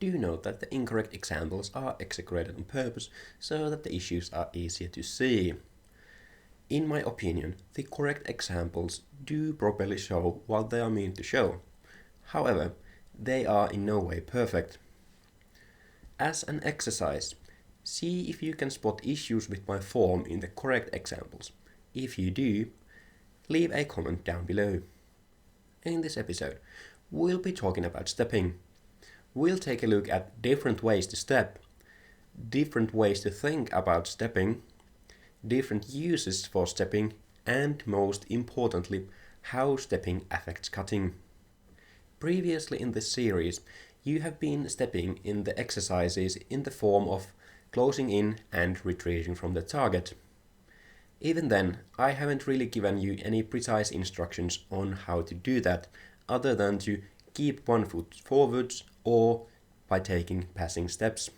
Do note that the incorrect examples are exaggerated on purpose so that the issues are easier to see. In my opinion, the correct examples do properly show what they are meant to show. However, they are in no way perfect. As an exercise, see if you can spot issues with my form in the correct examples. If you do, leave a comment down below. In this episode, we'll be talking about stepping. We'll take a look at different ways to step, different ways to think about stepping, different uses for stepping, and most importantly, how stepping affects cutting. Previously in this series, you have been stepping in the exercises in the form of closing in and retreating from the target. Even then, I haven't really given you any precise instructions on how to do that, other than to keep one foot forwards or by taking passing steps.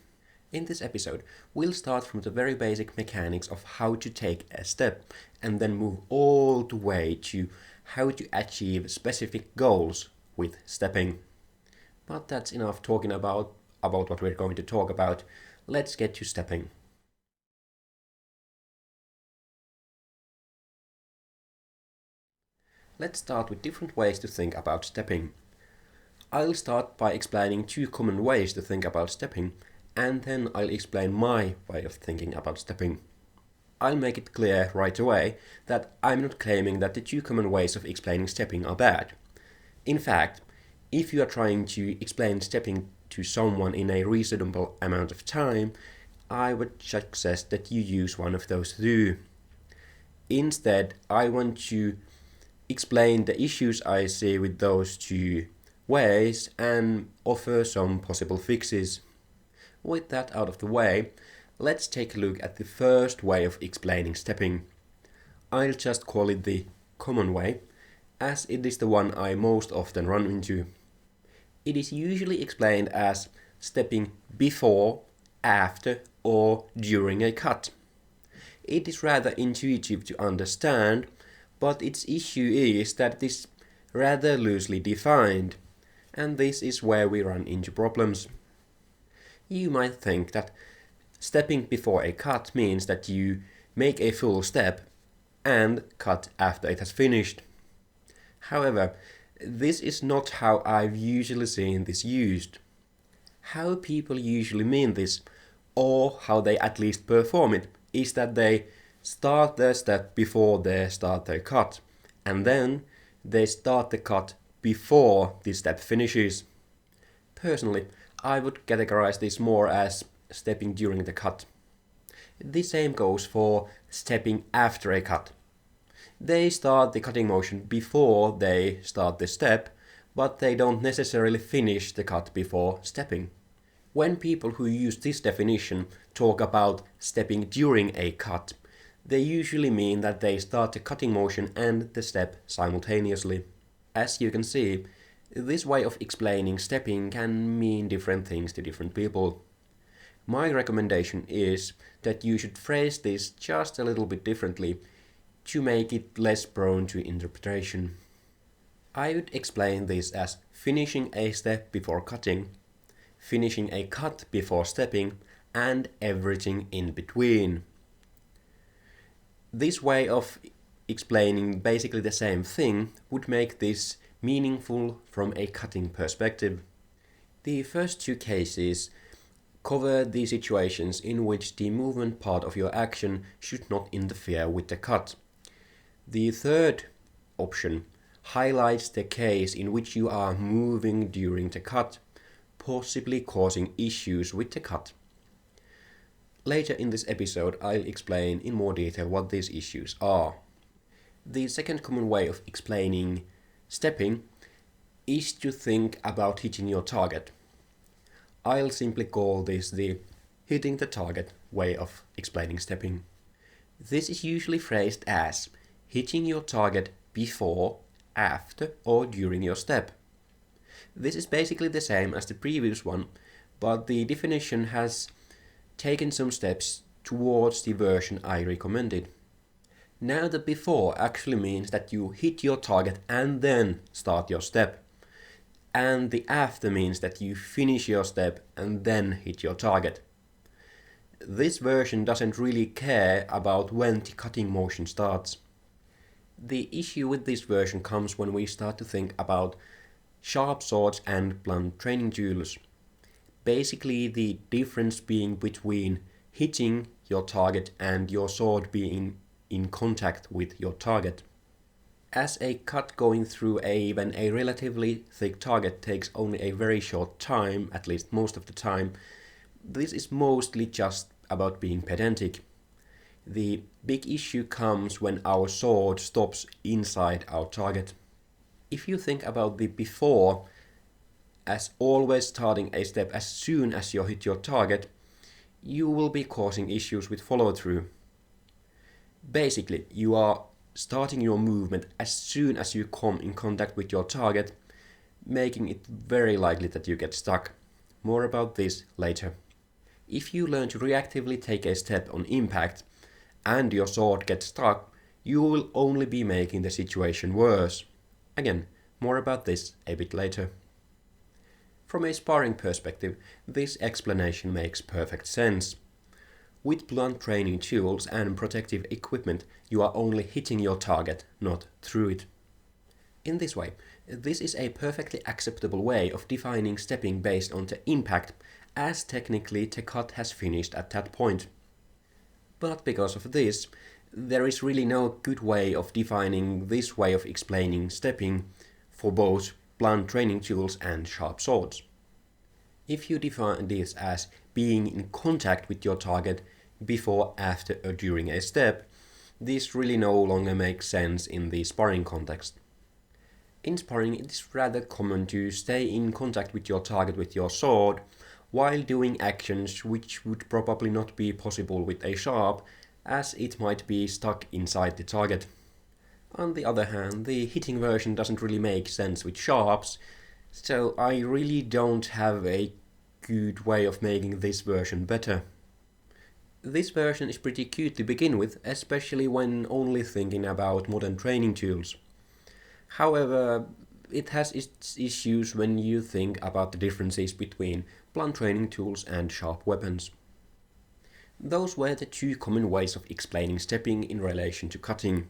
In this episode, we'll start from the very basic mechanics of how to take a step and then move all the way to how to achieve specific goals with stepping. But that's enough talking about what we're going to talk about. Let's get to stepping. Let's start with different ways to think about stepping. I'll start by explaining 2 common ways to think about stepping, and then I'll explain my way of thinking about stepping. I'll make it clear right away that I'm not claiming that the 2 common ways of explaining stepping are bad. In fact, if you are trying to explain stepping to someone in a reasonable amount of time, I would suggest that you use one of those 2. Instead, I want to explain the issues I see with those 2 ways and offer some possible fixes. With that out of the way, let's take a look at the first way of explaining stepping. I'll just call it the common way, as it is the one I most often run into. It is usually explained as stepping before, after, or during a cut. It is rather intuitive to understand, but its issue is that it is rather loosely defined, and this is where we run into problems. You might think that stepping before a cut means that you make a full step and cut after it has finished. However, this is not how I've usually seen this used. How people usually mean this, or how they at least perform it, is that they start their step before they start their cut, and then they start the cut before the step finishes. Personally, I would categorize this more as stepping during the cut. The same goes for stepping after a cut. They start the cutting motion before they start the step, but they don't necessarily finish the cut before stepping. When people who use this definition talk about stepping during a cut, they usually mean that they start the cutting motion and the step simultaneously. As you can see, this way of explaining stepping can mean different things to different people. My recommendation is that you should phrase this just a little bit differently to make it less prone to interpretation. I would explain this as finishing a step before cutting, finishing a cut before stepping, and everything in between. This way of explaining basically the same thing would make this meaningful from a cutting perspective. The first 2 cases cover the situations in which the movement part of your action should not interfere with the cut. The third option highlights the case in which you are moving during the cut, possibly causing issues with the cut. Later in this episode, I'll explain in more detail what these issues are. The second common way of explaining stepping is to think about hitting your target. I'll simply call this the hitting the target way of explaining stepping. This is usually phrased as hitting your target before, after, or during your step. This is basically the same as the previous one, but the definition has taken some steps towards the version I recommended. Now the before actually means that you hit your target and then start your step. and the after means that you finish your step and then hit your target. This version doesn't really care about when the cutting motion starts. The issue with this version comes when we start to think about sharp swords and blunt training tools. Basically, the difference being between hitting your target and your sword being in contact with your target. As a cut going through even a relatively thick target takes only a very short time, at least most of the time, this is mostly just about being pedantic. The big issue comes when our sword stops inside our target. If you think about the before as always starting a step as soon as you hit your target, you will be causing issues with follow-through. Basically, you are starting your movement as soon as you come in contact with your target, making it very likely that you get stuck. More about this later. If you learn to reactively take a step on impact and your sword gets stuck, you will only be making the situation worse. Again, more about this a bit later. From a sparring perspective, this explanation makes perfect sense. With blunt training tools and protective equipment, you are only hitting your target, not through it. In this way, this is a perfectly acceptable way of defining stepping based on the impact, as technically the cut has finished at that point. But because of this, there is really no good way of defining this way of explaining stepping for both blunt training tools and sharp swords. If you define this as being in contact with your target before, after, or during a step, this really no longer makes sense in the sparring context. In sparring, it is rather common to stay in contact with your target with your sword while doing actions which would probably not be possible with a sharp, as it might be stuck inside the target. On the other hand, the hitting version doesn't really make sense with sharps, so I really don't have a good way of making this version better. This version is pretty cute to begin with, especially when only thinking about modern training tools. However, it has its issues when you think about the differences between blunt training tools and sharp weapons. Those were the two common ways of explaining stepping in relation to cutting.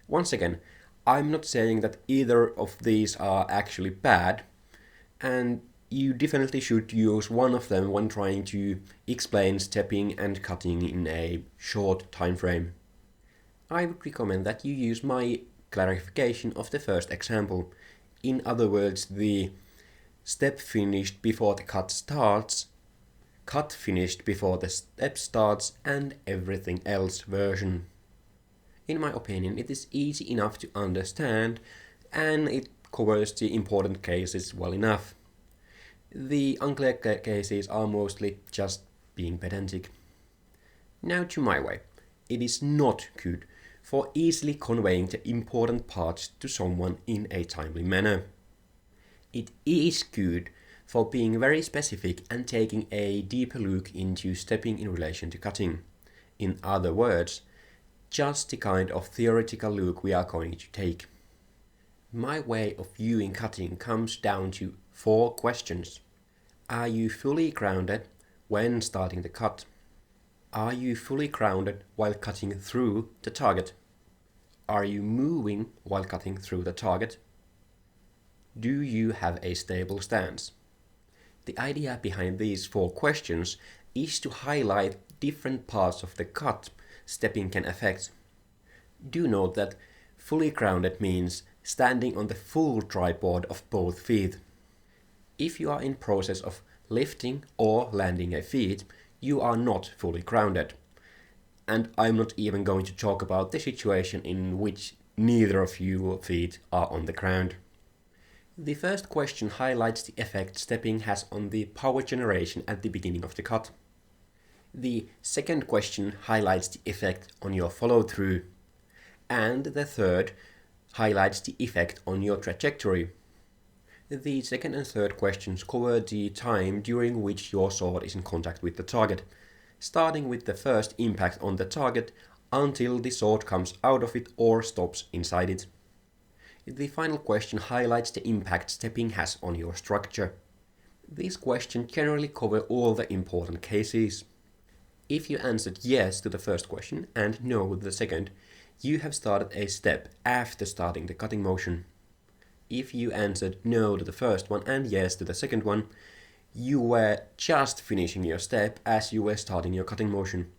Once again, I'm not saying that either of these are actually bad, and you definitely should use one of them when trying to explain stepping and cutting in a short time frame. I would recommend that you use my clarification of the first example. In other words, the step finished before the cut starts, cut finished before the step starts, and everything else version. In my opinion, it is easy enough to understand, and it covers the important cases well enough. The unclear cases are mostly just being pedantic. Now to my way. It is not good for easily conveying the important parts to someone in a timely manner. It is good for being very specific and taking a deeper look into stepping in relation to cutting. In other words, just the kind of theoretical look we are going to take. My way of viewing cutting comes down to 4 questions. Are you fully grounded when starting the cut? Are you fully grounded while cutting through the target? Are you moving while cutting through the target? Do you have a stable stance? The idea behind these 4 questions is to highlight different parts of the cut stepping can affect. Do note that fully grounded means standing on the full tripod of both feet. If you are in process of lifting or landing a feet, you are not fully grounded. And I'm not even going to talk about the situation in which neither of your feet are on the ground. The first question highlights the effect stepping has on the power generation at the beginning of the cut. The second question highlights the effect on your follow-through. And the third highlights the effect on your trajectory. The second and third questions cover the time during which your sword is in contact with the target, starting with the first impact on the target until the sword comes out of it or stops inside it. The final question highlights the impact stepping has on your structure. These questions generally cover all the important cases. If you answered yes to the first question and no to the second, you have started a step after starting the cutting motion. If you answered no to the first one and yes to the second one, you were just finishing your step as you were starting your cutting motion.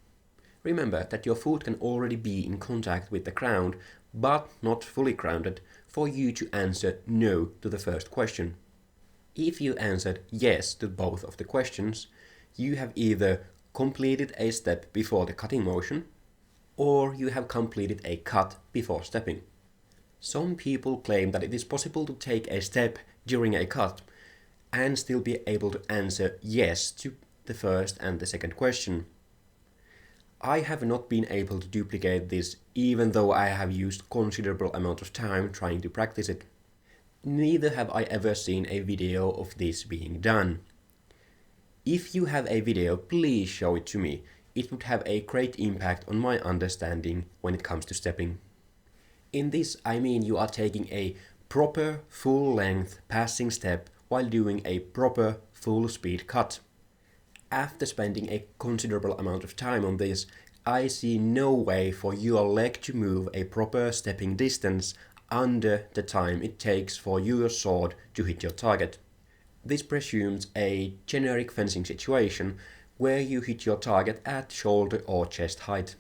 Remember that your foot can already be in contact with the ground, but not fully grounded, for you to answer no to the first question. If you answered yes to both of the questions, you have either completed a step before the cutting motion, or you have completed a cut before stepping. Some people claim that it is possible to take a step during a cut and still be able to answer yes to the first and the second question. I have not been able to duplicate this, even though I have used considerable amount of time trying to practice it. Neither have I ever seen a video of this being done. If you have a video, please show it to me. It would have a great impact on my understanding when it comes to stepping. In this, I mean you are taking a proper full-length passing step while doing a proper full-speed cut. After spending a considerable amount of time on this, I see no way for your leg to move a proper stepping distance under the time it takes for your sword to hit your target. This presumes a generic fencing situation where you hit your target at shoulder or chest height.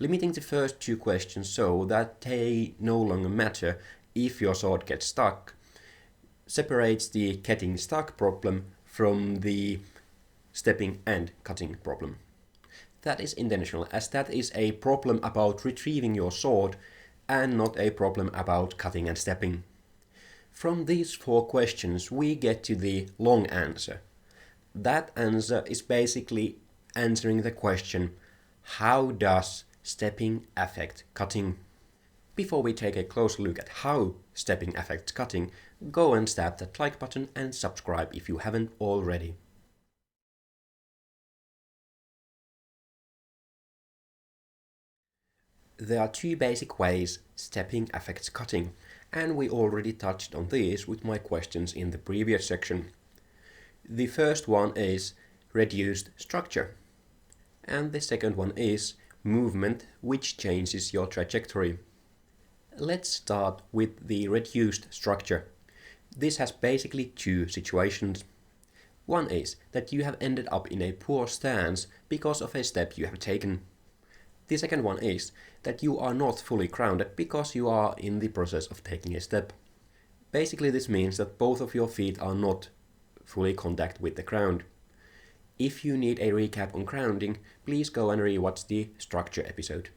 Limiting the first two questions so that they no longer matter if your sword gets stuck separates the getting stuck problem from the stepping and cutting problem. That is intentional, as that is a problem about retrieving your sword and not a problem about cutting and stepping. From these four questions we get to the long answer. That answer is basically answering the question, how does stepping affect cutting? Before we take a closer look at how stepping affects cutting, go and stab that like button and subscribe if you haven't already. There are two basic ways stepping affects cutting, and we already touched on these with my questions in the previous section. The first one is reduced structure, and the second one is movement which changes your trajectory. Let's start with the reduced structure. This has basically two situations. One is that you have ended up in a poor stance because of a step you have taken. The second one is that you are not fully grounded because you are in the process of taking a step. Basically this means that both of your feet are not fully contact with the ground. If you need a recap on grounding, please go and rewatch the structure episode.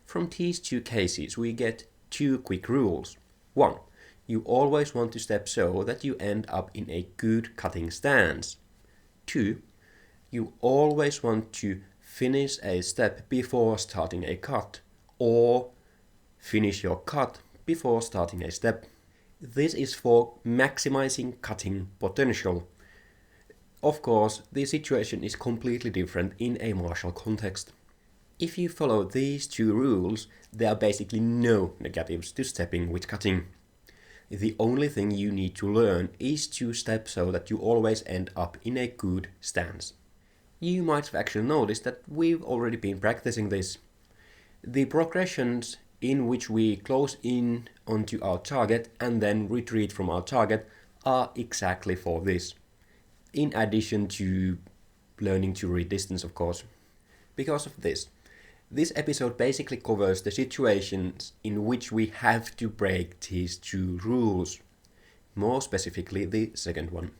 From these two cases we get two quick rules. 1. You always want to step so that you end up in a good cutting stance. 2. You always want to finish a step before starting a cut, or finish your cut before starting a step. This is for maximizing cutting potential. Of course, the situation is completely different in a martial context. If you follow these two rules, there are basically no negatives to stepping with cutting. The only thing you need to learn is to step so that you always end up in a good stance. You might have actually noticed that we've already been practicing this. The progressions in which we close in onto our target and then retreat from our target are exactly for this. In addition to learning to read distance, of course. Because of this episode basically covers the situations in which we have to break these two rules. More specifically, the second one.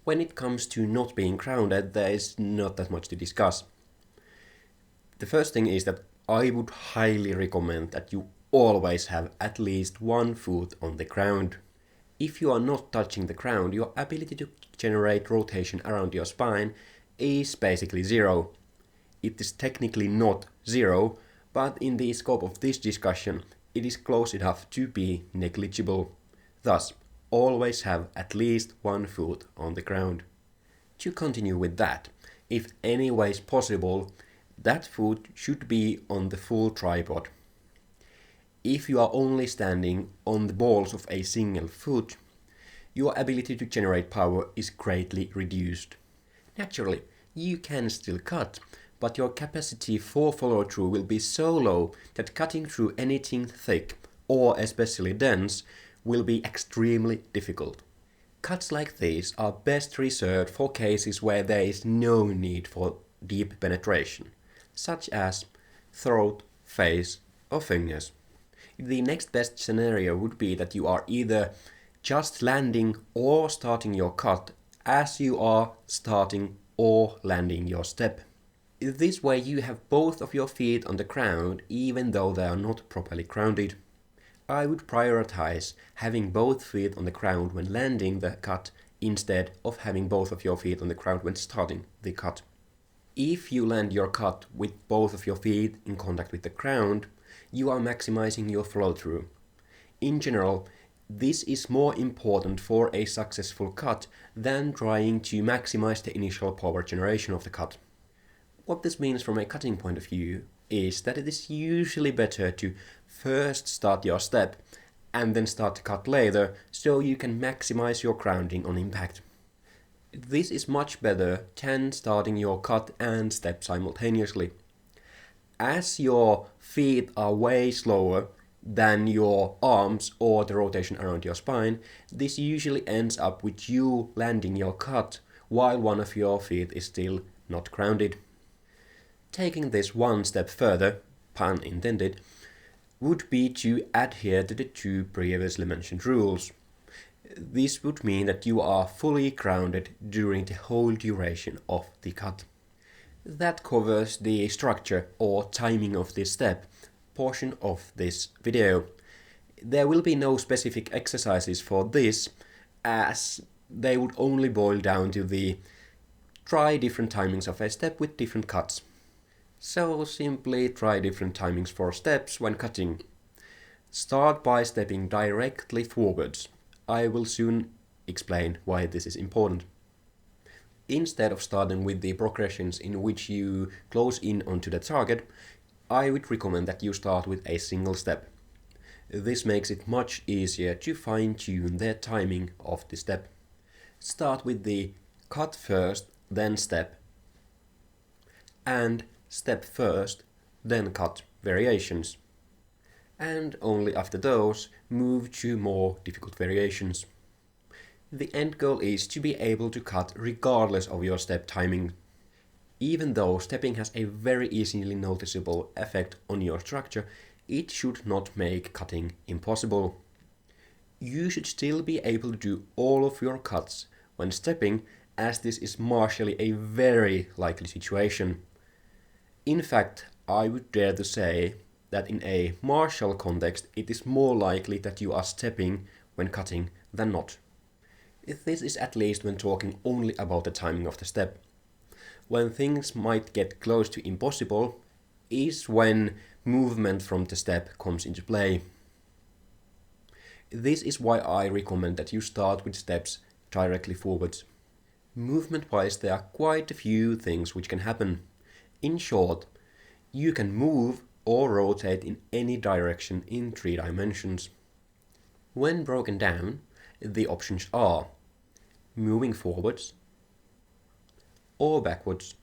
When it comes to not being grounded, there is not that much to discuss. The first thing is that I would highly recommend that you always have at least one foot on the ground. If you are not touching the ground, your ability to generate rotation around your spine is basically zero. It is technically not zero, but in the scope of this discussion, it is close enough to be negligible. Thus, always have at least one foot on the ground. To continue with that, if any ways possible, that foot should be on the full tripod. If you are only standing on the balls of a single foot, your ability to generate power is greatly reduced. Naturally, you can still cut, but your capacity for follow-through will be so low that cutting through anything thick, or especially dense, will be extremely difficult. Cuts like these are best reserved for cases where there is no need for deep penetration, such as throat, face, or fingers. The next best scenario would be that you are either just landing or starting your cut as you are starting or landing your step. This way you have both of your feet on the ground even though they are not properly grounded. I would prioritize having both feet on the ground when landing the cut instead of having both of your feet on the ground when starting the cut. If you land your cut with both of your feet in contact with the ground, you are maximizing your flow-through. In general, this is more important for a successful cut than trying to maximize the initial power generation of the cut. What this means from a cutting point of view is that it is usually better to first start your step and then start the cut later so you can maximize your grounding on impact. This is much better than starting your cut and step simultaneously. As your feet are way slower than your arms or the rotation around your spine, this usually ends up with you landing your cut while one of your feet is still not grounded. Taking this one step further, pun intended, would be to adhere to the two previously mentioned rules. This would mean that you are fully grounded during the whole duration of the cut. That covers the structure or timing of this step portion of this video. There will be no specific exercises for this, as they would only boil down to the try different timings of a step with different cuts. So simply try different timings for steps when cutting. Start by stepping directly forwards. I will soon explain why this is important. Instead of starting with the progressions in which you close in onto the target, I would recommend that you start with a single step. This makes it much easier to fine-tune the timing of the step. Start with the cut first, then step, and step first, then cut variations. And only after those, move to more difficult variations. The end goal is to be able to cut regardless of your step timing. Even though stepping has a very easily noticeable effect on your structure, it should not make cutting impossible. You should still be able to do all of your cuts when stepping, as this is martially a very likely situation. In fact, I would dare to say that in a martial context it is more likely that you are stepping when cutting than not. This is at least when talking only about the timing of the step. When things might get close to impossible is when movement from the step comes into play. This is why I recommend that you start with steps directly forwards. Movement-wise, there are quite a few things which can happen. In short, you can move or rotate in any direction in 3 dimensions. When broken down, the options are moving forwards or backwards,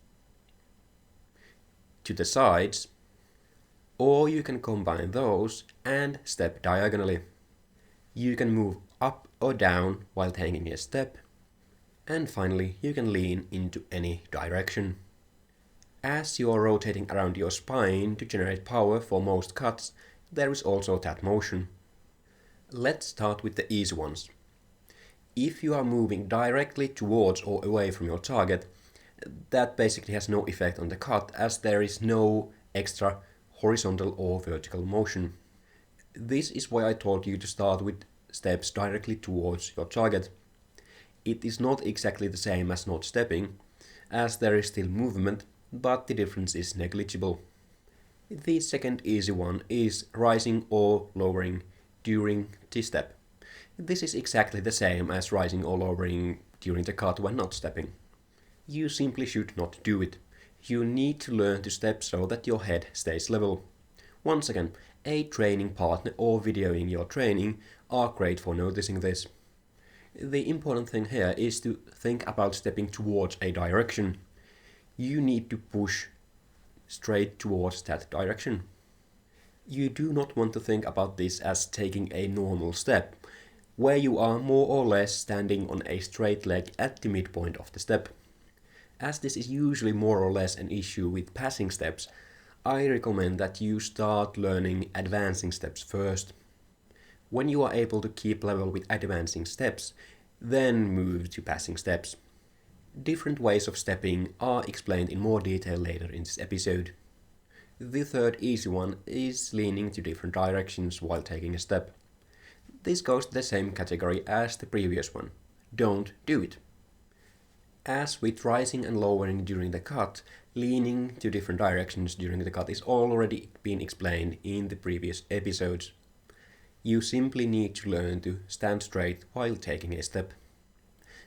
to the sides, or you can combine those and step diagonally. You can move up or down while taking a step, and finally you can lean into any direction. As you are rotating around your spine to generate power for most cuts, there is also that motion. Let's start with the easy ones. If you are moving directly towards or away from your target, that basically has no effect on the cut, as there is no extra horizontal or vertical motion. This is why I told you to start with steps directly towards your target. It is not exactly the same as not stepping, as there is still movement, but the difference is negligible. The second easy one is rising or lowering during the step. This is exactly the same as rising or lowering during the cut when not stepping. You simply should not do it. You need to learn to step so that your head stays level. Once again, A training partner or videoing your training are great for noticing this. The important thing here is to think about stepping towards a direction. You need to push straight towards that direction. You do not want to think about this as taking a normal step, where you are more or less standing on a straight leg at the midpoint of the step. As this is usually more or less an issue with passing steps, I recommend that you start learning advancing steps first. When you are able to keep level with advancing steps, then move to passing steps. Different ways of stepping are explained in more detail later in this episode. The third easy one is leaning to different directions while taking a step. This goes to the same category as the previous one. Don't do it. As with rising and lowering during the cut, leaning to different directions during the cut is already been explained in the previous episodes. You simply need to learn to stand straight while taking a step.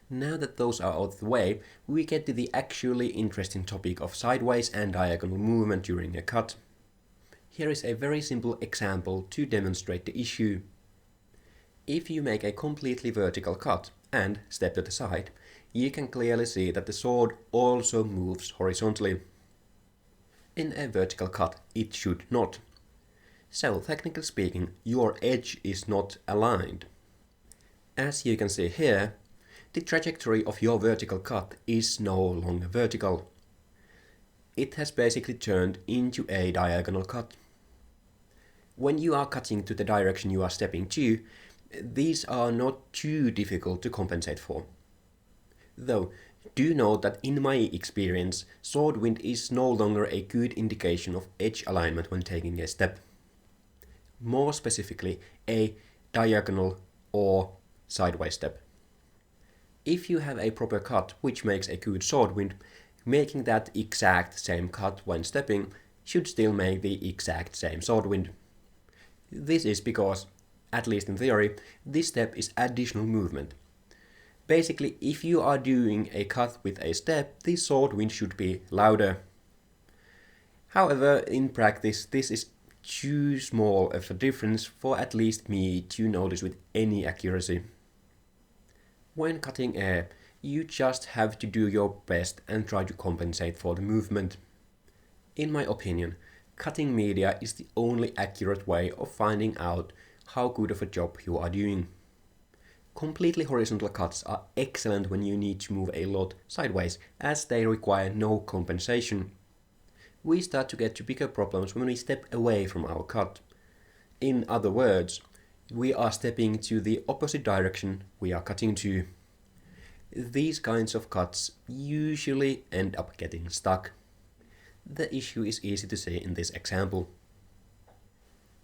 Now that those are out of the way, we get to the actually interesting topic of sideways and diagonal movement during a cut. Here is a very simple example to demonstrate the issue. If you make a completely vertical cut and step to the side, you can clearly see that the sword also moves horizontally. In a vertical cut, it should not. So, technically speaking, your edge is not aligned. As you can see here, the trajectory of your vertical cut is no longer vertical. It has basically turned into a diagonal cut. When you are cutting to the direction you are stepping to, these are not too difficult to compensate for. Though, do note that in my experience, sword wind is no longer a good indication of edge alignment when taking a step. More specifically, a diagonal or sideways step. If you have a proper cut which makes a good sword wind, making that exact same cut when stepping should still make the exact same sword wind. This is because, at least in theory, this step is additional movement. Basically, if you are doing a cut with a step, the sword wind should be louder. However, in practice, this is too small of a difference for at least me to notice with any accuracy. When cutting air, you just have to do your best and try to compensate for the movement. In my opinion, cutting media is the only accurate way of finding out how good of a job you are doing. Completely horizontal cuts are excellent when you need to move a lot sideways, as they require no compensation. We start to get to bigger problems when we step away from our cut. In other words, we are stepping to the opposite direction we are cutting to. These kinds of cuts usually end up getting stuck. The issue is easy to see in this example.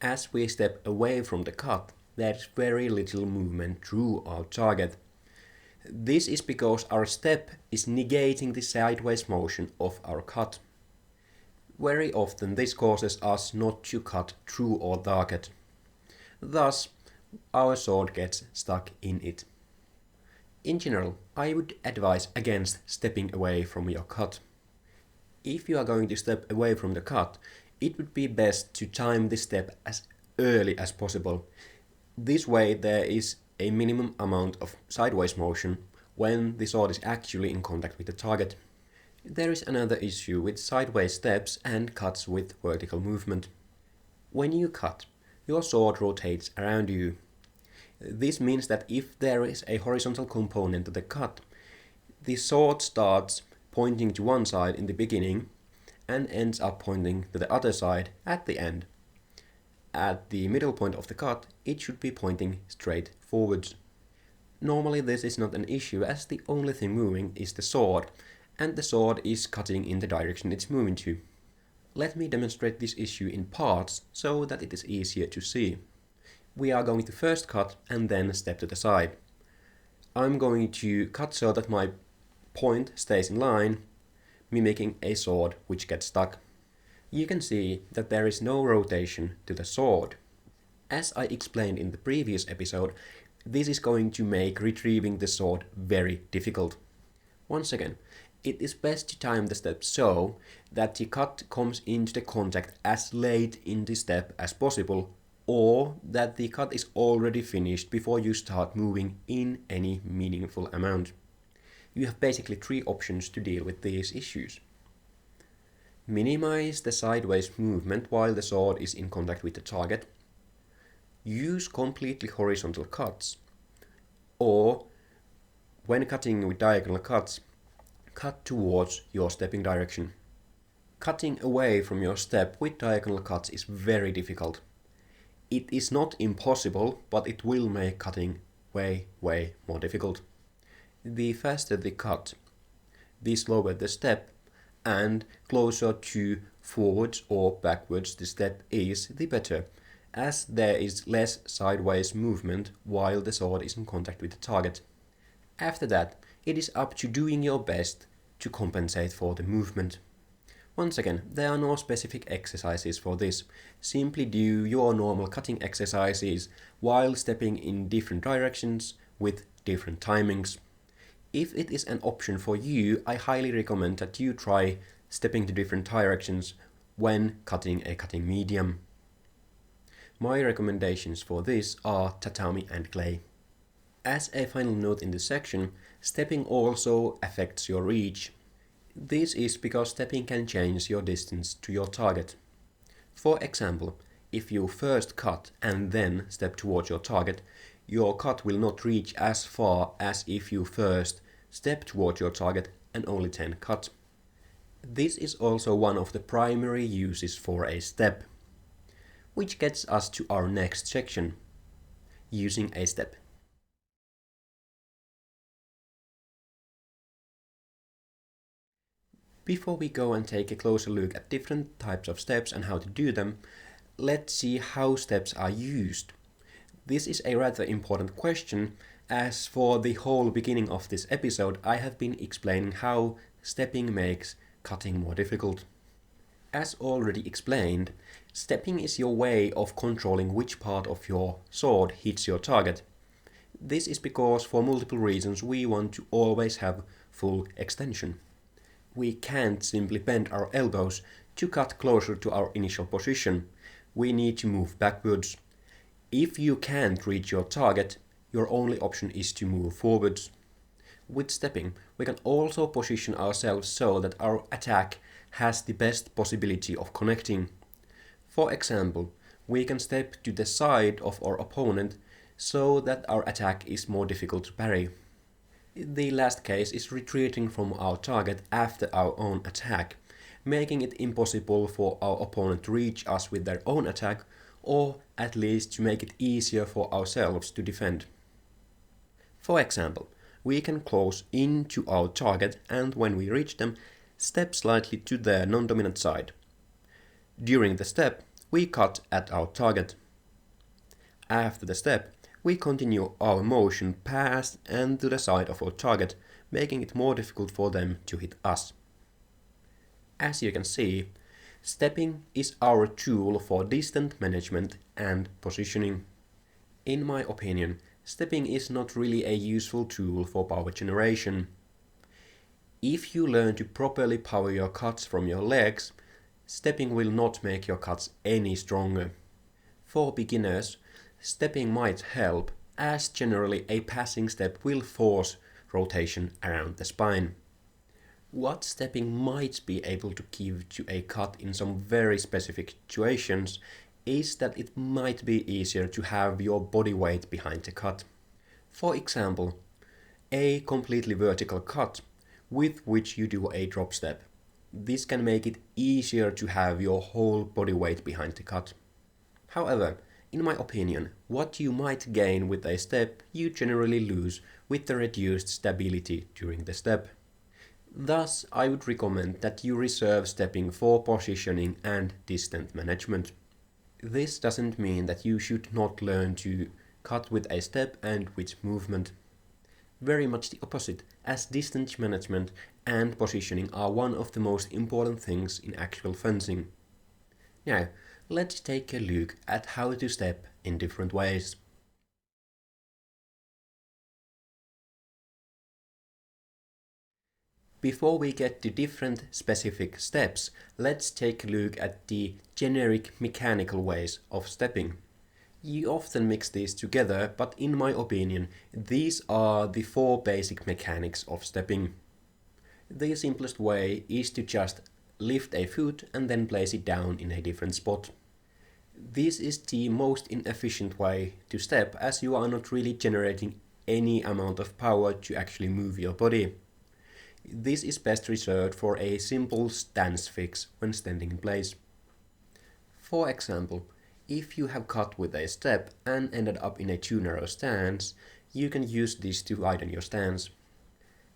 As we step away from the cut, there is very little movement through our target. This is because our step is negating the sideways motion of our cut. Very often this causes us not to cut through our target. Thus, our sword gets stuck in it. In general, I would advise against stepping away from your cut. If you are going to step away from the cut, it would be best to time the step as early as possible. This way there is a minimum amount of sideways motion when the sword is actually in contact with the target. There is another issue with sideways steps and cuts with vertical movement. When you cut, your sword rotates around you. This means that if there is a horizontal component to the cut, the sword starts pointing to one side in the beginning and ends up pointing to the other side at the end. At the middle point of the cut, it should be pointing straight forwards. Normally this is not an issue as the only thing moving is the sword, and the sword is cutting in the direction it's moving to. Let me demonstrate this issue in parts so that it is easier to see. We are going to first cut and then step to the side. I'm going to cut so that my point stays in line, mimicking a sword which gets stuck. You can see that there is no rotation to the sword. As I explained in the previous episode, this is going to make retrieving the sword very difficult. Once again, It is best to time the step so that the cut comes into the contact as late in the step as possible, or that the cut is already finished before you start moving in any meaningful amount. You have basically three options to deal with these issues. Minimize the sideways movement while the sword is in contact with the target. Use completely horizontal cuts. Or, when cutting with diagonal cuts, cut towards your stepping direction. Cutting away from your step with diagonal cuts is very difficult. It is not impossible, but it will make cutting way more difficult. The faster the cut, the slower the step, and closer to forwards or backwards the step is, the better, as there is less sideways movement while the sword is in contact with the target. After that, it is up to doing your best to compensate for the movement. Once again, there are no specific exercises for this. Simply do your normal cutting exercises while stepping in different directions with different timings. If it is an option for you, I highly recommend that you try stepping to different directions when cutting a cutting medium. My recommendations for this are tatami and clay. As a final note in this section, stepping also affects your reach. This is because stepping can change your distance to your target. For example, if you first cut and then step towards your target, your cut will not reach as far as if you first step towards your target and only then cut. This is also one of the primary uses for a step. Which gets us to our next section, using a step. Before we go and take a closer look at different types of steps and how to do them, let's see how steps are used. This is a rather important question, as for the whole beginning of this episode I have been explaining how stepping makes cutting more difficult. As already explained, stepping is your way of controlling which part of your sword hits your target. This is because for multiple reasons we want to always have full extension. We can't simply bend our elbows to cut closer to our initial position. We need to move backwards. If you can't reach your target, your only option is to move forwards. With stepping, we can also position ourselves so that our attack has the best possibility of connecting. For example, we can step to the side of our opponent so that our attack is more difficult to parry. The last case is retreating from our target after our own attack, making it impossible for our opponent to reach us with their own attack, or at least to make it easier for ourselves to defend. For example, we can close into our target and when we reach them, step slightly to their non-dominant side. During the step, we cut at our target. After the step, we continue our motion past and to the side of our target, making it more difficult for them to hit us. As you can see, stepping is our tool for distance management and positioning. In my opinion, stepping is not really a useful tool for power generation. If you learn to properly power your cuts from your legs, stepping will not make your cuts any stronger. For beginners, stepping might help, as generally a passing step will force rotation around the spine. What stepping might be able to give to a cut in some very specific situations is that it might be easier to have your body weight behind the cut. For example, a completely vertical cut with which you do a drop step. This can make it easier to have your whole body weight behind the cut. However, in my opinion, what you might gain with a step, you generally lose with the reduced stability during the step. Thus, I would recommend that you reserve stepping for positioning and distance management. This doesn't mean that you should not learn to cut with a step and with movement. Very much the opposite, as distance management and positioning are one of the most important things in actual fencing. Now, let's take a look at how to step in different ways. Before we get to different specific steps, let's take a look at the generic mechanical ways of stepping. You often mix these together, but in my opinion, these are the 4 basic mechanics of stepping. The simplest way is to just lift a foot and then place it down in a different spot. This is the most inefficient way to step, as you are not really generating any amount of power to actually move your body. This is best reserved for a simple stance fix when standing in place. For example, if you have cut with a step and ended up in a too narrow stance, you can use this to widen your stance.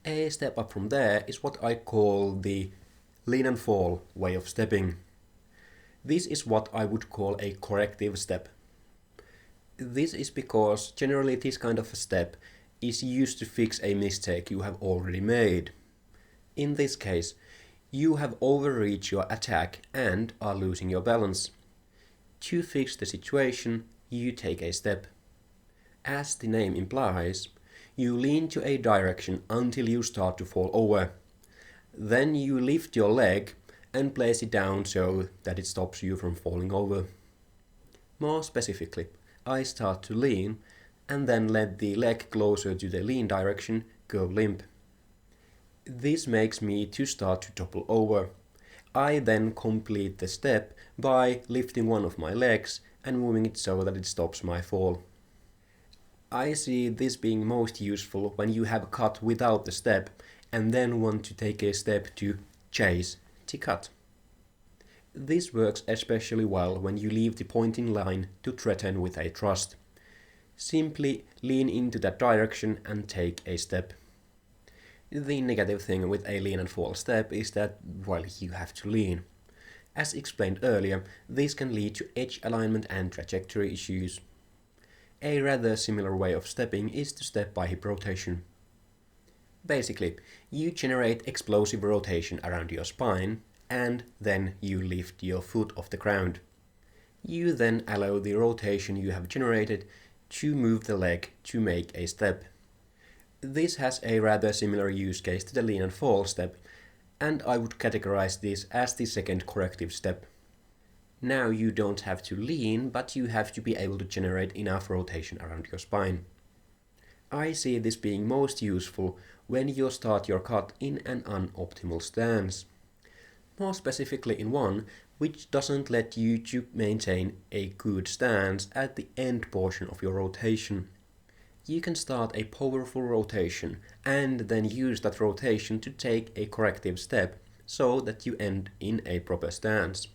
A step up from there is what I call the lean and fall way of stepping. This is what I would call a corrective step. This is because generally this kind of a step is used to fix a mistake you have already made. In this case, you have overreached your attack and are losing your balance. To fix the situation, you take a step. As the name implies, you lean to a direction until you start to fall over. Then you lift your leg and place it down so that it stops you from falling over. More specifically, I start to lean and then let the leg closer to the lean direction go limp. This makes me to start to topple over. I then complete the step by lifting one of my legs and moving it so that it stops my fall. I see this being most useful when you have cut without the step and then want to take a step to chase the cut. This works especially well when you leave the pointing line to threaten with a thrust. Simply lean into that direction and take a step. The negative thing with a lean and fall step is that, well, you have to lean. As explained earlier, this can lead to edge alignment and trajectory issues. A rather similar way of stepping is to step by hip rotation. Basically, you generate explosive rotation around your spine and then you lift your foot off the ground. You then allow the rotation you have generated to move the leg to make a step. This has a rather similar use case to the lean and fall step, and I would categorize this as the second corrective step. Now you don't have to lean, but you have to be able to generate enough rotation around your spine. I see this being most useful when you start your cut in an unoptimal stance. More specifically in one which doesn't let you to maintain a good stance at the end portion of your rotation. You can start a powerful rotation and then use that rotation to take a corrective step so that you end in a proper stance.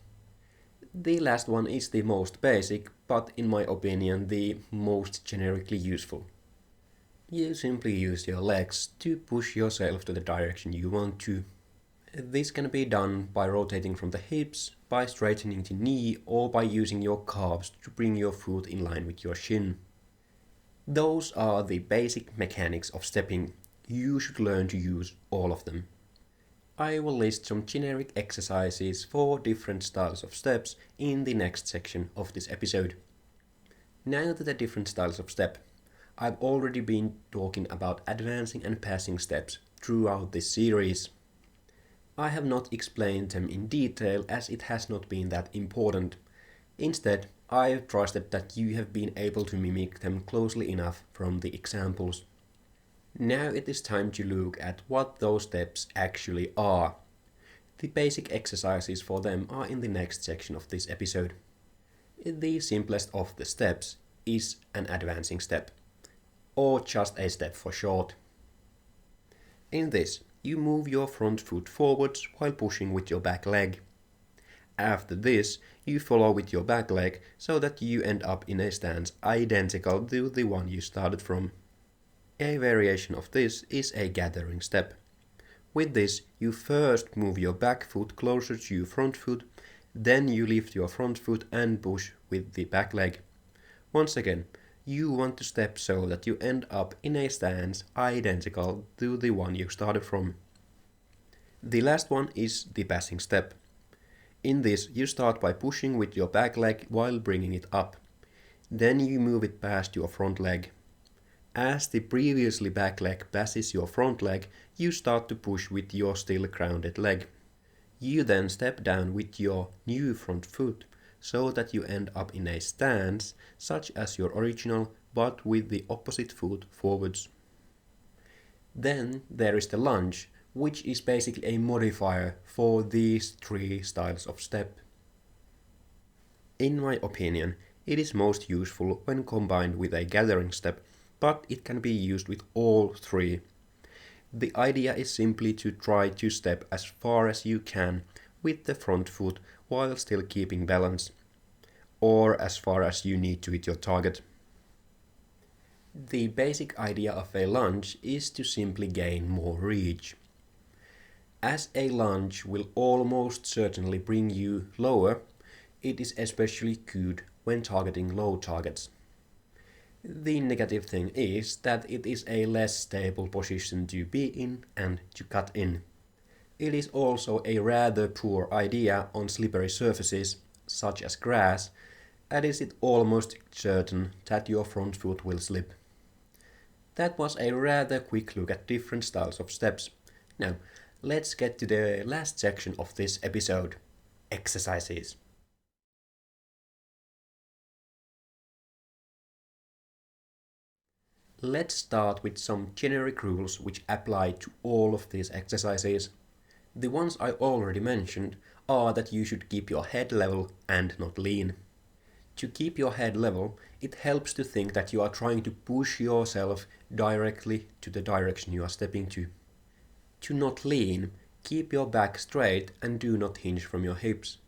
The last one is the most basic, but in my opinion the most generically useful. You simply use your legs to push yourself to the direction you want to. This can be done by rotating from the hips, by straightening the knee, or by using your calves to bring your foot in line with your shin. Those are the basic mechanics of stepping. You should learn to use all of them. I will list some generic exercises for different styles of steps in the next section of this episode. Now to the different styles of step. I've already been talking about advancing and passing steps throughout this series. I have not explained them in detail as it has not been that important. Instead, I've trusted that you have been able to mimic them closely enough from the examples. Now it is time to look at what those steps actually are. The basic exercises for them are in the next section of this episode. The simplest of the steps is an advancing step, or just a step for short. In this, you move your front foot forwards while pushing with your back leg. After this, you follow with your back leg so that you end up in a stance identical to the one you started from. A variation of this is a gathering step. With this, you first move your back foot closer to your front foot, then you lift your front foot and push with the back leg. Once again, you want to step so that you end up in a stance identical to the one you started from. The last one is the passing step. In this, you start by pushing with your back leg while bringing it up. Then you move it past your front leg. As the previously back leg passes your front leg, you start to push with your still grounded leg. You then step down with your new front foot so that you end up in a stance such as your original but with the opposite foot forwards. Then there is the lunge, which is basically a modifier for these three styles of step. In my opinion, it is most useful when combined with a gathering step, but it can be used with all three. The idea is simply to try to step as far as you can with the front foot while still keeping balance, or as far as you need to hit your target. The basic idea of a lunge is to simply gain more reach. As a lunge will almost certainly bring you lower, it is especially good when targeting low targets. The negative thing is that it is a less stable position to be in and to cut in. It is also a rather poor idea on slippery surfaces, such as grass, as it is almost certain that your front foot will slip. That was a rather quick look at different styles of steps. Now, let's get to the last section of this episode: exercises. Let's start with some generic rules which apply to all of these exercises. The ones I already mentioned are that you should keep your head level and not lean. To keep your head level, it helps to think that you are trying to push yourself directly to the direction you are stepping to. To not lean, keep your back straight and do not hinge from your hips.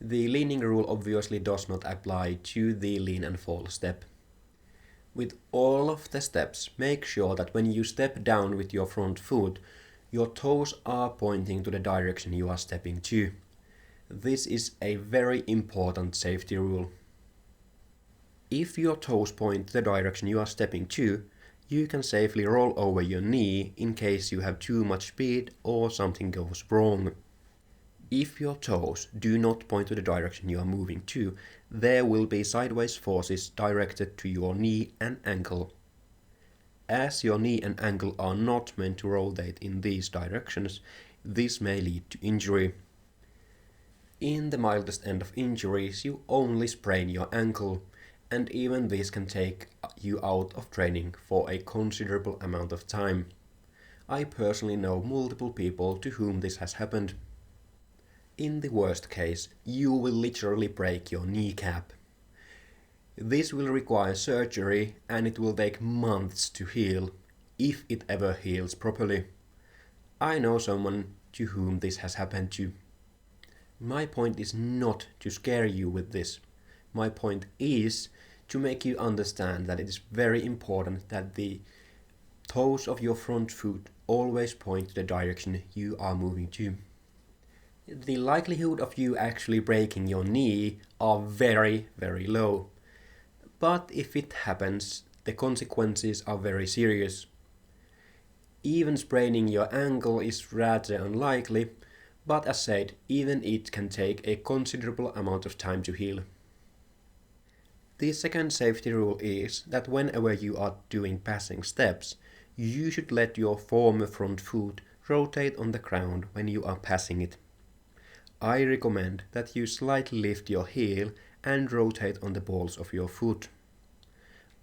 The leaning rule obviously does not apply to the lean and fall step. With all of the steps, make sure that when you step down with your front foot, your toes are pointing to the direction you are stepping to. This is a very important safety rule. If your toes point to the direction you are stepping to, you can safely roll over your knee in case you have too much speed or something goes wrong. If your toes do not point to the direction you are moving to, there will be sideways forces directed to your knee and ankle. As your knee and ankle are not meant to rotate in these directions, this may lead to injury. In the mildest end of injuries, you only sprain your ankle, and even this can take you out of training for a considerable amount of time. I personally know multiple people to whom this has happened. In the worst case, you will literally break your kneecap. This will require surgery and it will take months to heal, if it ever heals properly. I know someone to whom this has happened to. My point is not to scare you with this. My point is to make you understand that it is very important that the toes of your front foot always point to the direction you are moving to. The likelihood of you actually breaking your knee are very, very low. But if it happens, the consequences are very serious. Even spraining your ankle is rather unlikely, but as said, even it can take a considerable amount of time to heal. The second safety rule is that whenever you are doing passing steps, you should let your former front foot rotate on the ground when you are passing it. I recommend that you slightly lift your heel and rotate on the balls of your foot.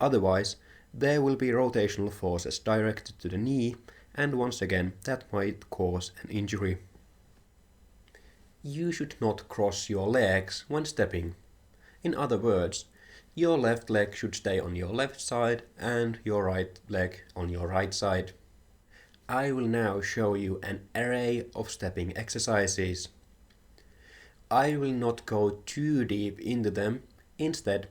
Otherwise, there will be rotational forces directed to the knee, and once again, that might cause an injury. You should not cross your legs when stepping. In other words, your left leg should stay on your left side and your right leg on your right side. I will now show you an array of stepping exercises. I will not go too deep into them. Instead,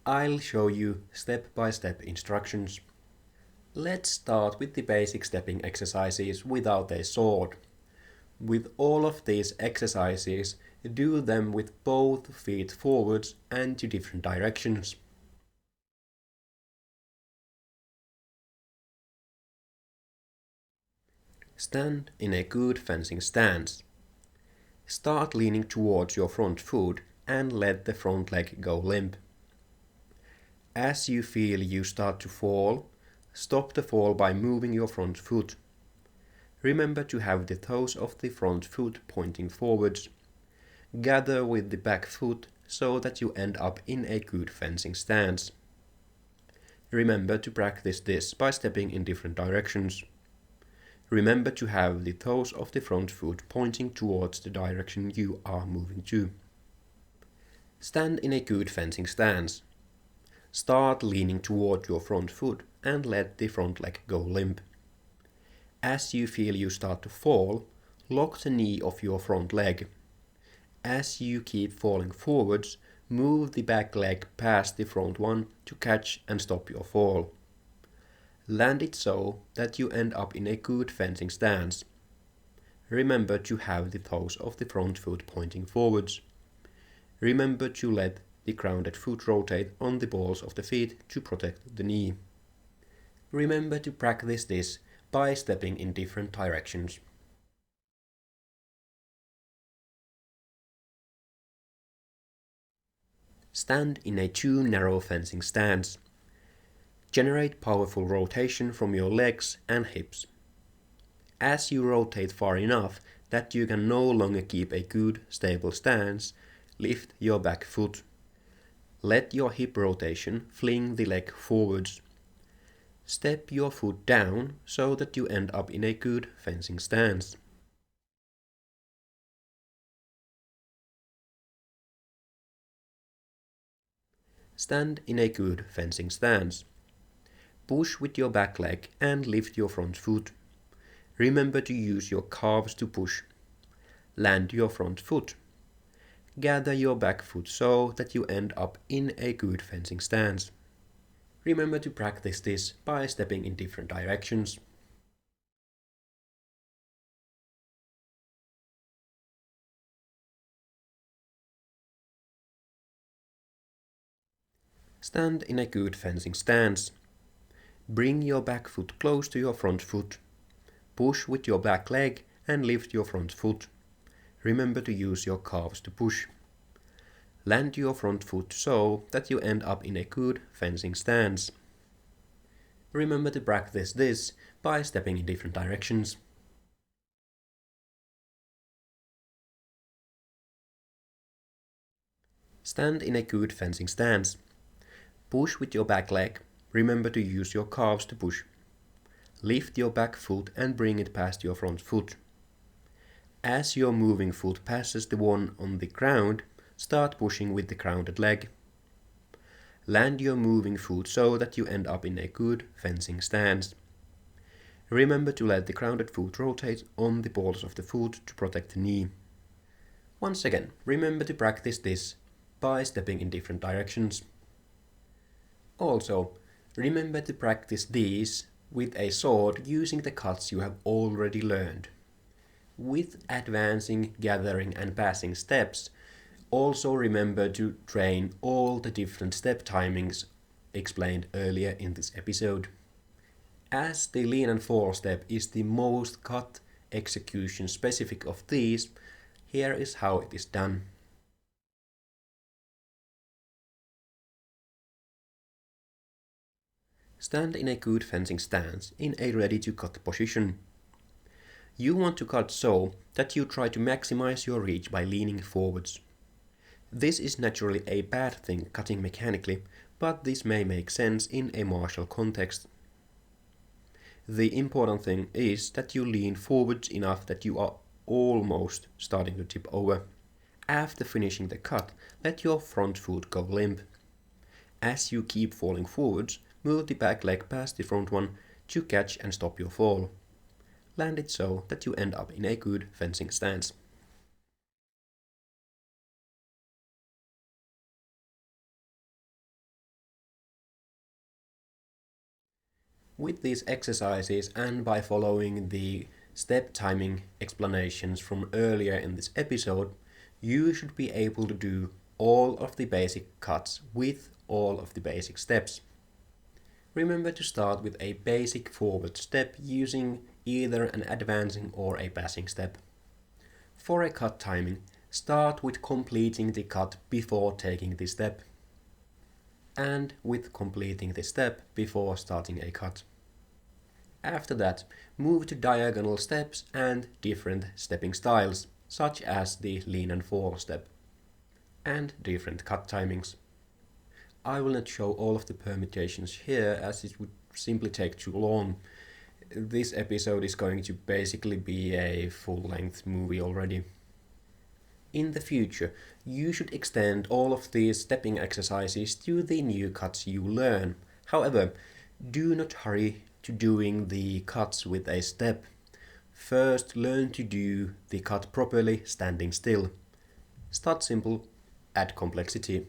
I'll show you step-by-step instructions. Let's start with the basic stepping exercises without a sword. With all of these exercises, do them with both feet forwards and to different directions. Stand in a good fencing stance. Start leaning towards your front foot and let the front leg go limp. As you feel you start to fall, Stop the fall by moving your front foot. Remember to have the toes of the front foot pointing forwards. Gather with the back foot so that you end up in a good fencing stance. Remember to practice this by stepping in different directions. Remember to have the toes of the front foot pointing towards the direction you are moving to. Stand in a good fencing stance. Start leaning toward your front foot and let the front leg go limp. As you feel you start to fall, lock the knee of your front leg. As you keep falling forwards, move the back leg past the front one to catch and stop your fall. Land it so that you end up in a good fencing stance. Remember to have the toes of the front foot pointing forwards. Remember to let the grounded foot rotate on the balls of the feet to protect the knee. Remember to practice this by stepping in different directions. Stand in a too narrow fencing stance. Generate powerful rotation from your legs and hips. As you rotate far enough that you can no longer keep a good, stable stance, lift your back foot. Let your hip rotation fling the leg forwards. Step your foot down so that you end up in a good fencing stance. Stand in a good fencing stance. Push with your back leg and lift your front foot. Remember to use your calves to push. Land your front foot. Gather your back foot so that you end up in a good fencing stance. Remember to practice this by stepping in different directions. Stand in a good fencing stance. Bring your back foot close to your front foot. Push with your back leg and lift your front foot. Remember to use your calves to push. Land your front foot so that you end up in a good fencing stance. Remember to practice this by stepping in different directions. Stand in a good fencing stance. Push with your back leg. Remember to use your calves to push. Lift your back foot and bring it past your front foot. As your moving foot passes the one on the ground, start pushing with the grounded leg. Land your moving foot so that you end up in a good fencing stance. Remember to let the grounded foot rotate on the balls of the foot to protect the knee. Once again, remember to practice this by stepping in different directions. Also, remember to practice these with a sword using the cuts you have already learned. With advancing, gathering and passing steps, also remember to train all the different step timings explained earlier in this episode. As the lean and fall step is the most cut execution specific of these, here is how it is done. Stand in a good fencing stance in a ready to cut position. You want to cut so that you try to maximize your reach by leaning forwards. This is naturally a bad thing cutting mechanically, but this may make sense in a martial context. The important thing is that you lean forwards enough that you are almost starting to tip over. After finishing the cut, let your front foot go limp. As you keep falling forwards, move the back leg past the front one to catch and stop your fall. Land it so that you end up in a good fencing stance. With these exercises and by following the step timing explanations from earlier in this episode, you should be able to do all of the basic cuts with all of the basic steps. Remember to start with a basic forward step using either an advancing or a passing step. For a cut timing, start with completing the cut before taking the step, and with completing the step before starting a cut. After that, move to diagonal steps and different stepping styles, such as the lean and fall step, and different cut timings. I will not show all of the permutations here as it would simply take too long. This episode is going to basically be a full-length movie already. In the future, you should extend all of these stepping exercises to the new cuts you learn. However, do not hurry to doing the cuts with a step. First, learn to do the cut properly standing still. Start simple, add complexity.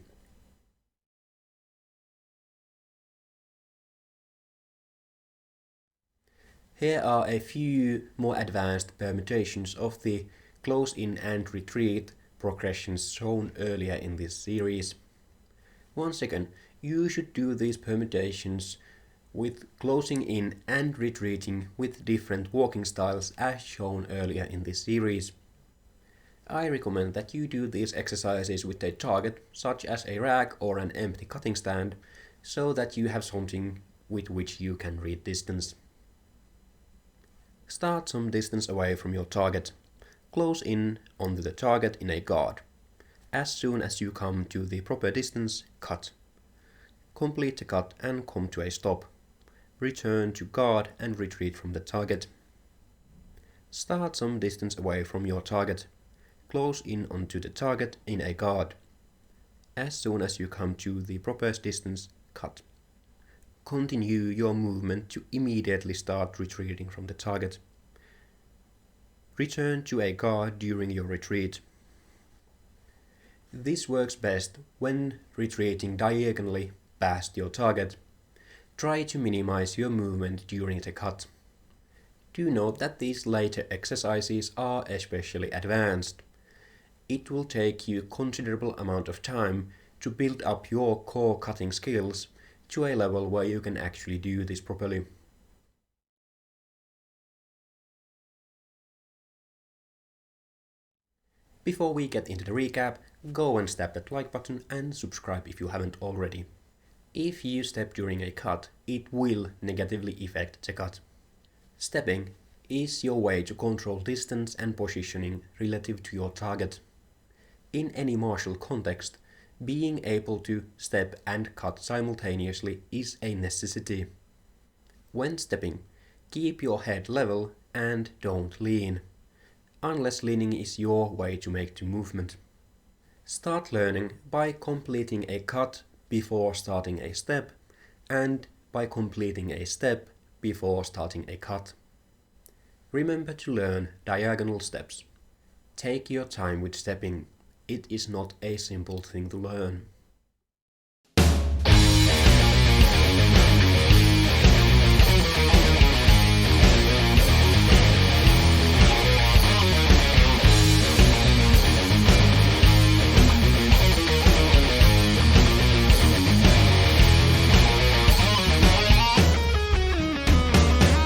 Here are a few more advanced permutations of the close in and retreat progressions shown earlier in this series. Once again, you should do these permutations with closing in and retreating with different walking styles as shown earlier in this series. I recommend that you do these exercises with a target, such as a rack or an empty cutting stand, so that you have something with which you can read distance. Start some distance away from your target. Close in onto the target in a guard. As soon as you come to the proper distance, cut. Complete the cut and come to a stop. Return to guard and retreat from the target. Start some distance away from your target. Close in onto the target in a guard. As soon as you come to the proper distance, cut. Continue your movement to immediately start retreating from the target. Return to a guard during your retreat. This works best when retreating diagonally past your target. Try to minimize your movement during the cut. Do note that these later exercises are especially advanced. It will take you a considerable amount of time to build up your core cutting skills to a level where you can actually do this properly. Before we get into the recap, go and tap that like button and subscribe if you haven't already. If you step during a cut, it will negatively affect the cut. Stepping is your way to control distance and positioning relative to your target. In any martial context, being able to step and cut simultaneously is a necessity. When stepping, keep your head level and don't lean, unless leaning is your way to make the movement. Start learning by completing a cut before starting a step, and by completing a step before starting a cut. Remember to learn diagonal steps. Take your time with stepping. It is not a simple thing to learn.